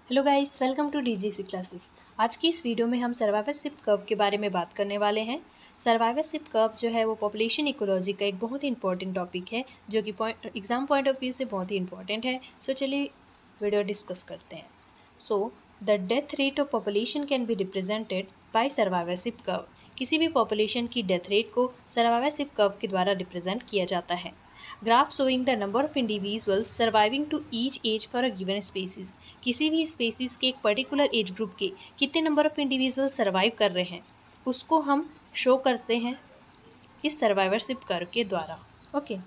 Hello guys, welcome to DGC classes. आज की इस वीडियो में हम सर्वाइवरशिप कर्व के बारे में बात करने वाले हैं। सर्वाइवरशिप कर्व जो है वो पॉपुलेशन इकोलॉजी का एक बहुत ही इंपॉर्टेंट टॉपिक है, जो कि एग्जाम पॉइंट ऑफ व्यू से बहुत ही इंपॉर्टेंट है। सो चलिए वीडियो डिस्कस करते हैं। So the death rate of population can be represented by survivorship curve. किसी भी पॉपुलेशन की डेथ रेट को सर्वाइवरशिप कर्व के द्वारा रिप्रेजेंट किया जाता है। Graph showing the number of individuals surviving to each age for a given species. किसी भी स्पीसीज के एक पर्टिकुलर एज ग्रुप के कितने नंबर ऑफ इंडिविजुअल सर्वाइव कर रहे हैं उसको हम शो करते हैं इस सर्वाइवरशिप कर्व के द्वारा। ओके,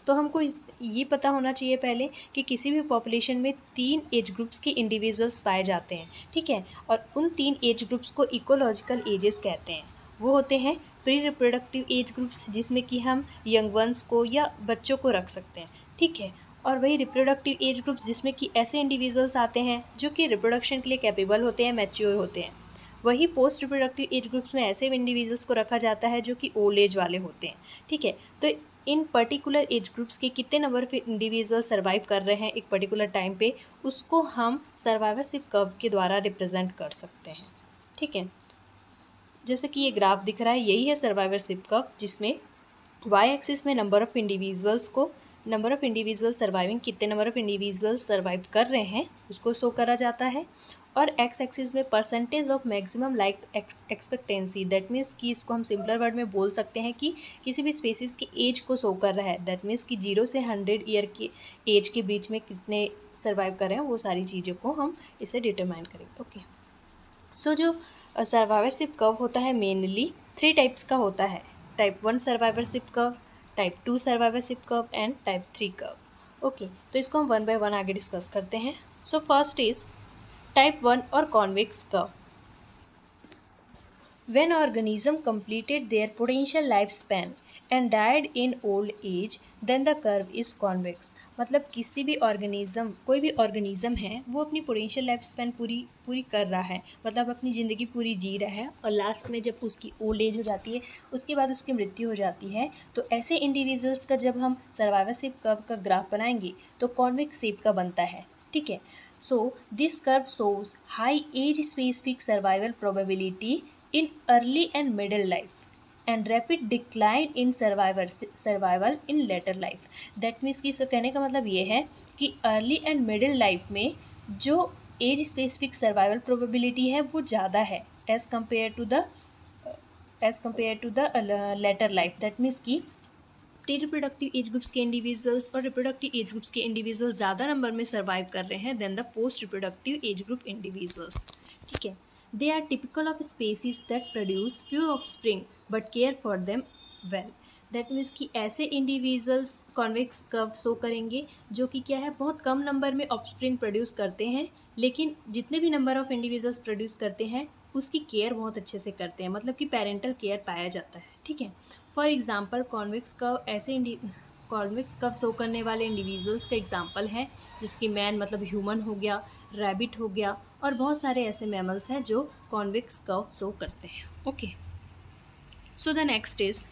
तो हमको ये पता होना चाहिए पहले कि किसी भी पॉपुलेशन में 3 एज ग्रुप्स के इंडिविजुअल्स पाए जाते हैं, ठीक है। और उन 3 एज ग्रुप्स को इकोलॉजिकल एजेस कहते हैं। वो होते हैं प्री रिप्रोडक्टिव एज ग्रुप्स, जिसमें कि हम यंग वंस को या बच्चों को रख सकते हैं, ठीक है। और वही रिप्रोडक्टिव एज ग्रुप्स जिसमें कि ऐसे इंडिविजुअल्स आते हैं जो कि रिप्रोडक्शन के लिए कैपेबल होते हैं, मैच्योर होते हैं। वही पोस्ट रिप्रोडक्टिव एज ग्रुप्स में ऐसे इंडिविजुअल्स को रखा जाता है जो कि ओल्ड एज वाले होते हैं, ठीक है। तो इन पर्टिकुलर एज ग्रुप्स के कितने नंबर ऑफ इंडिविजुअल सर्वाइव कर रहे हैं एक पर्टिकुलर टाइम पे, उसको हम सर्वाइवरशिप कर्व के द्वारा रिप्रेजेंट कर सकते हैं, ठीक है। जैसे कि ये ग्राफ दिख रहा है, यही है सर्वाइवरशिप कर्व, जिसमें वाई एक्सिस में नंबर ऑफ इंडिविजुअल सर्वाइविंग, कितने नंबर ऑफ इंडिविजुअल सर्वाइव कर रहे हैं उसको शो करा जाता है। और एक्स एक्सिस में percentage of maximum life expectancy, that means कि इसको हम सिंपलर वर्ड में बोल सकते हैं कि किसी भी स्पेसिस के एज को शो कर रहा है। दैट मीन्स कि 0 से 100 ईयर की एज के बीच में कितने सर्वाइव कर रहे हैं, वो सारी चीज़ों को हम इसे डिटरमाइन करेंगे। ओके, सो जो सर्वाइवरशिप कर्व होता है मेनली 3 टाइप्स का होता है। Type 1 survivorship curve, type 2 survivorship curve and type 3 curve. Okay, तो इसको हम 1 बाय 1 आगे डिस्कस करते हैं। सो फर्स्ट इज टाइप 1 और convex curve. When organism completed their potential lifespan and died in old age, then the curve is convex। मतलब किसी भी ऑर्गेनिज्म, कोई भी ऑर्गेनिज्म है, वो अपनी पोटेंशियल लाइफ स्पैन पूरी कर रहा है, मतलब अपनी ज़िंदगी पूरी जी रहा है, और लास्ट में जब उसकी ओल्ड एज हो जाती है, उसके बाद उसकी मृत्यु हो जाती है, तो ऐसे इंडिविजुअल्स का जब हम सर्वाइवरशिप कर्व का ग्राफ बनाएंगे तो कॉन्वेक्स शेप का बनता है, ठीक है। So this curve shows high age specific survival probability in early and middle life and rapid decline in survival in later life। That means कि इसका कहने का मतलब ये है कि अर्ली एंड मिडिल लाइफ में जो एज स्पेसिफिक सर्वाइवल प्रोबेबिलिटी है वो ज़्यादा है as compare to the later life. That means कि प्री रिप्रोडक्टिव एज ग्रुप्स के इंडिविजुअल्स और रिप्रोडक्टिव एज ग्रुप्स के इंडिविजुअल्स ज़्यादा नंबर में सर्वाइव कर रहे हैं then the post reproductive age group individuals, ठीक है। They are typical of species that produce few offspring but care for them well। That means कि ऐसे इंडिविजुअल्स कॉन्वेक्स कर्व शो करेंगे जो कि क्या है, बहुत कम नंबर में ऑफस्प्रिंग प्रोड्यूस करते हैं, लेकिन जितने भी नंबर ऑफ इंडिविजुअल्स प्रोड्यूस करते हैं उसकी केयर बहुत अच्छे से करते हैं, मतलब कि पेरेंटल केयर पाया जाता है, ठीक है। For example convex curve show करने वाले इंडिविजुअल्स का एग्जाम्पल है जिसकी मैन मतलब ह्यूमन हो गया, रैबिट हो गया, और बहुत सारे ऐसे मैमल्स हैं जो कॉन्वेक्स कर्व शो करते हैं। Okay, so the next is,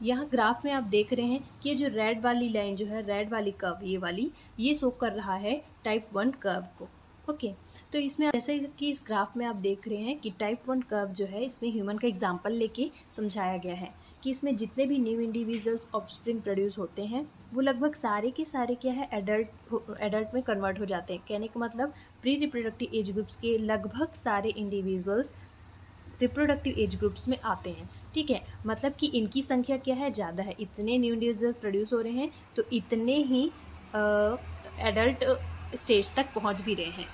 यहाँ ग्राफ में आप देख रहे हैं कि ये जो रेड वाली लाइन जो है, रेड वाली कर्व, ये शो कर रहा है टाइप 1 कर्व को। ओके, तो इसमें जैसे कि इस ग्राफ में आप देख रहे हैं कि टाइप 1 कर्व जो है, इसमें ह्यूमन का एग्जाम्पल लेके समझाया गया है कि इसमें जितने भी न्यू इंडिविजुअल्स ऑफस्प्रिंग प्रोड्यूस होते हैं वो लगभग सारे के सारे क्या है, एडल्ट में कन्वर्ट हो जाते हैं। कहने का मतलब प्री रिप्रोडक्टिव एज ग्रुप्स के लगभग सारे इंडिविजुअल्स रिप्रोडक्टिव एज ग्रुप्स में आते हैं, ठीक है। मतलब कि इनकी संख्या क्या है, ज़्यादा है, इतने न्यू इंडिविजुअल प्रोड्यूस हो रहे हैं तो इतने ही एडल्ट स्टेज तक पहुंच भी रहे हैं,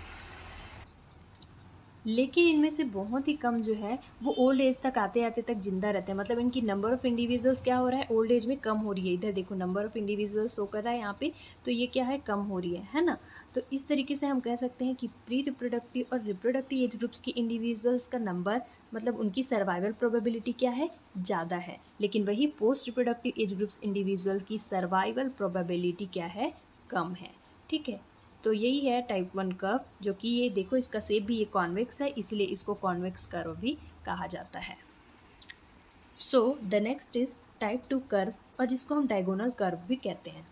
लेकिन इनमें से बहुत ही कम जो है वो ओल्ड एज तक आते आते तक जिंदा रहते हैं। मतलब इनकी नंबर ऑफ़ इंडिविजुअल्स क्या हो रहा है, ओल्ड एज में कम हो रही है। इधर देखो नंबर ऑफ़ इंडिविजुअल्स शो कर रहा है यहाँ पे, तो ये क्या है, कम हो रही है ना। तो इस तरीके से हम कह सकते हैं कि प्री रिप्रोडक्टिव और रिप्रोडक्टिव एज ग्रुप्स की इंडिविजुअल्स का नंबर, मतलब उनकी सर्वाइवल प्रोबेबिलिटी क्या है, ज़्यादा है, लेकिन वही post reproductive age groups individual की सर्वाइवल प्रोबेबिलिटी क्या है, कम है, ठीक है। तो यही है टाइप 1 कर्व, जो कि ये देखो इसका शेप भी ये कॉन्वेक्स है, इसलिए इसको कॉन्वेक्स कर्व भी कहा जाता है। So the next is type 2 curve, और जिसको हम डायगोनल कर्व भी कहते हैं।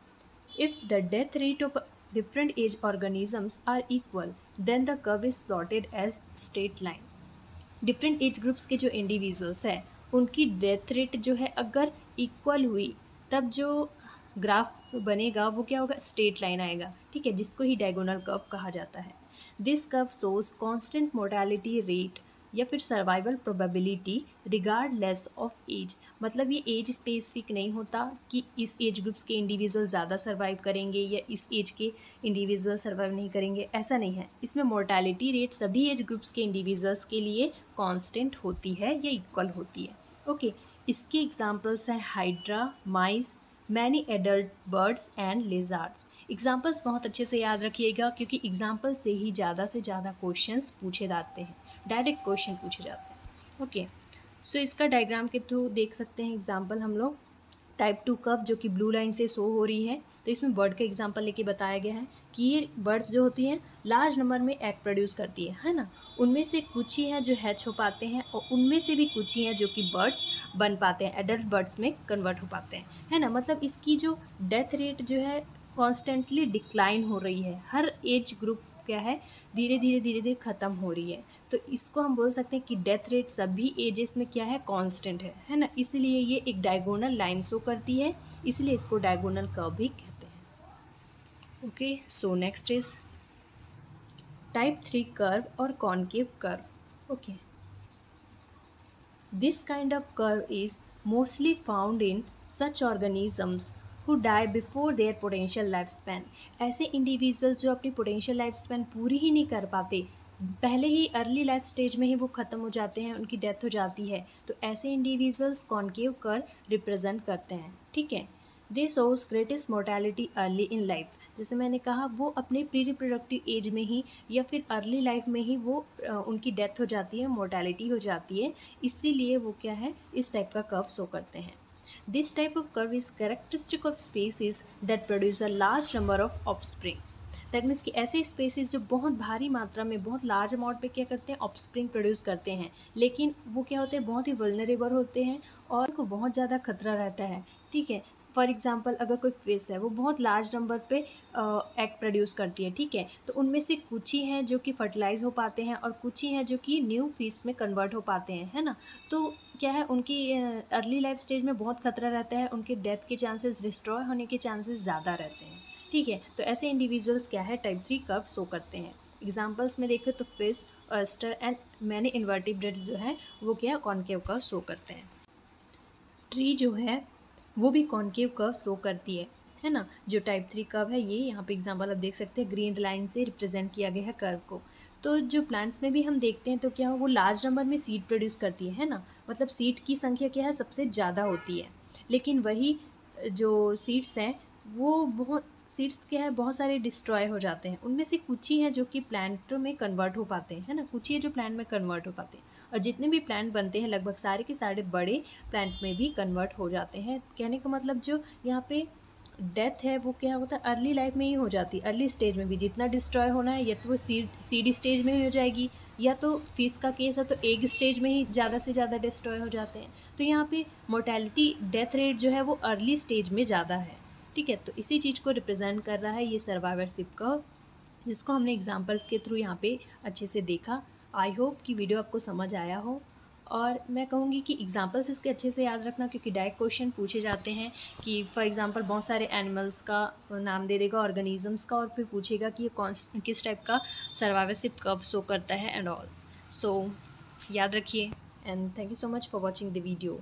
If the death rate of different age organisms are equal, then the curve is plotted as straight line. Different as groups के जो इंडिविजुअल्स है उनकी डेथ रेट जो है अगर इक्वल हुई तब जो ग्राफ बनेगा वो क्या होगा, स्ट्रेट लाइन आएगा, ठीक है, जिसको ही डायगोनल कर्व कहा जाता है. This curve shows constant mortality rate या फिर survival probability regardless of age. मतलब ये एज स्पेसिफिक नहीं होता कि इस एज ग्रुप्स के इंडिविजुअल ज़्यादा सर्वाइव करेंगे या इस एज के इंडिविजुअल सर्वाइव नहीं करेंगे, ऐसा नहीं है. इसमें मोर्टेलिटी रेट सभी एज ग्रुप्स के इंडिविजुअल्स के लिए कांस्टेंट होती है या इक्वल होती है. ओके, इसके एग्जांपल्स हैं hydra, mice, many adult birds and lizards. Examples बहुत अच्छे से याद रखिएगा क्योंकि एग्जाम्पल से ही ज़्यादा से ज़्यादा क्वेश्चंस पूछे जाते हैं, डायरेक्ट क्वेश्चन पूछे जाते हैं. ओके, सो इसका डायग्राम के थ्रू देख सकते हैं एग्जाम्पल हम लोग. टाइप 2 कर्व जो कि ब्लू लाइन से शो हो रही है, तो इसमें बर्ड का एग्जाम्पल लेके बताया गया है कि ये बर्ड्स जो होती हैं लार्ज नंबर में एग प्रोड्यूस करती है ना. उनमें से कुछ ही हैं जो हैच हो पाते हैं और उनमें से भी कुछ ही हैं जो कि बर्ड्स बन पाते हैं, एडल्ट बर्ड्स में कन्वर्ट हो पाते हैं, है ना. मतलब इसकी जो डेथ रेट जो है कॉन्स्टेंटली डिक्लाइन हो रही है. हर एज ग्रुप क्या है, धीरे धीरे ख़त्म हो रही है. तो इसको हम बोल सकते हैं कि डेथ रेट सभी एजेस में क्या है, कांस्टेंट है ना. इसलिए ये एक डायगोनल लाइन शो करती है, इसलिए इसको डायगोनल कर्व भी कहते हैं. Okay, so next is type 3 curve और concave curve. Okay, this kind of curve is mostly found in such organisms who die before their potential life span. ऐसे individuals जो अपनी पोटेंशियल लाइफ स्पैन पूरी ही नहीं कर पाते, पहले ही अर्ली लाइफ स्टेज में ही वो ख़त्म हो जाते हैं, उनकी डेथ हो जाती है, तो ऐसे इंडिविजुअल्स कॉनकेव कर्व रिप्रेजेंट करते हैं, ठीक है. दे shows greatest mortality early in life. जैसे मैंने कहा वो अपने प्री रिप्रोडक्टिव एज में ही या फिर अर्ली लाइफ में ही वो उनकी डेथ हो जाती है, मोर्टेलिटी हो जाती है, इसीलिए वो क्या है, इस टाइप का कर्व शो करते हैं. This type of curve is characteristic of species that produce a large number of offspring. That means कि ऐसे स्पेसीज जो बहुत भारी मात्रा में, बहुत लार्ज अमाउंट पे क्या करते हैं, ऑफस्प्रिंग प्रोड्यूस करते हैं, लेकिन वो क्या होते हैं, बहुत ही वल्नरेबल होते हैं और उनको बहुत ज़्यादा खतरा रहता है, ठीक है. फॉर एग्जांपल अगर कोई फिश है वो बहुत लार्ज नंबर पे एग प्रोड्यूस करती है, ठीक है, तो उनमें से कुछ ही हैं जो कि फर्टिलाइज हो पाते हैं और कुछ ही हैं जो कि न्यू फिश में कन्वर्ट हो पाते हैं, है ना. तो क्या है, उनकी अर्ली लाइफ स्टेज में बहुत खतरा रहता है, उनके डेथ के चांसेस, डिस्ट्रॉय होने के चांसेस ज़्यादा रहते हैं, ठीक है. तो ऐसे इंडिविजुअल्स क्या है, टाइप 3 कर्व शो करते हैं. एग्जाम्पल्स में देखें तो fish, oyster and many invertebrates जो है वो क्या है, कॉनकेव कर्व शो करते हैं. ट्री जो है वो भी कॉनकेव कर्व शो करती है ना. जो टाइप 3 कर्व है, ये यहाँ पे एग्जांपल आप देख सकते हैं, ग्रीन लाइन से रिप्रेजेंट किया गया है कर्व को. तो जो प्लांट्स में भी हम देखते हैं तो क्या हो, वो लार्ज नंबर में सीड प्रोड्यूस करती है ना. मतलब सीड की संख्या क्या है, सबसे ज़्यादा होती है, लेकिन वही जो सीड्स हैं वो सीड्स क्या है, बहुत सारे डिस्ट्रॉय हो जाते हैं. उनमें से कुछ ही हैं जो कि प्लांट में कन्वर्ट हो पाते हैं, है ना. कुछ ही है जो प्लांट में कन्वर्ट हो पाते हैं, और जितने भी प्लांट बनते हैं लगभग सारे के सारे बड़े प्लांट में भी कन्वर्ट हो जाते हैं. कहने का मतलब जो यहाँ पे डेथ है वो क्या होता है, अर्ली लाइफ में ही हो जाती है. अर्ली स्टेज में भी जितना डिस्ट्रॉय होना है, या तो वो सीड स्टेज में ही हो जाएगी, या तो फिश का केस है तो एग स्टेज में ही ज़्यादा से ज़्यादा डिस्ट्रॉय हो जाते हैं. तो यहाँ पे मोर्टेलिटी डेथ रेट जो है वो अर्ली स्टेज में ज़्यादा है, ठीक है. तो इसी चीज़ को रिप्रेजेंट कर रहा है ये सर्वाइवरशिप कर्व, जिसको हमने एग्जांपल्स के थ्रू यहाँ पे अच्छे से देखा. आई होप कि वीडियो आपको समझ आया हो, और मैं कहूँगी कि एग्जांपल्स इसके अच्छे से याद रखना, क्योंकि डायरेक्ट क्वेश्चन पूछे जाते हैं कि फॉर एग्जांपल बहुत सारे एनिमल्स का नाम दे देगा, ऑर्गेनिजम्स का, और फिर पूछेगा कि ये किस टाइप का सर्वाइवरशिप कर्व शो करता है एंड ऑल. सो याद रखिए, and thank you so much for watching the video.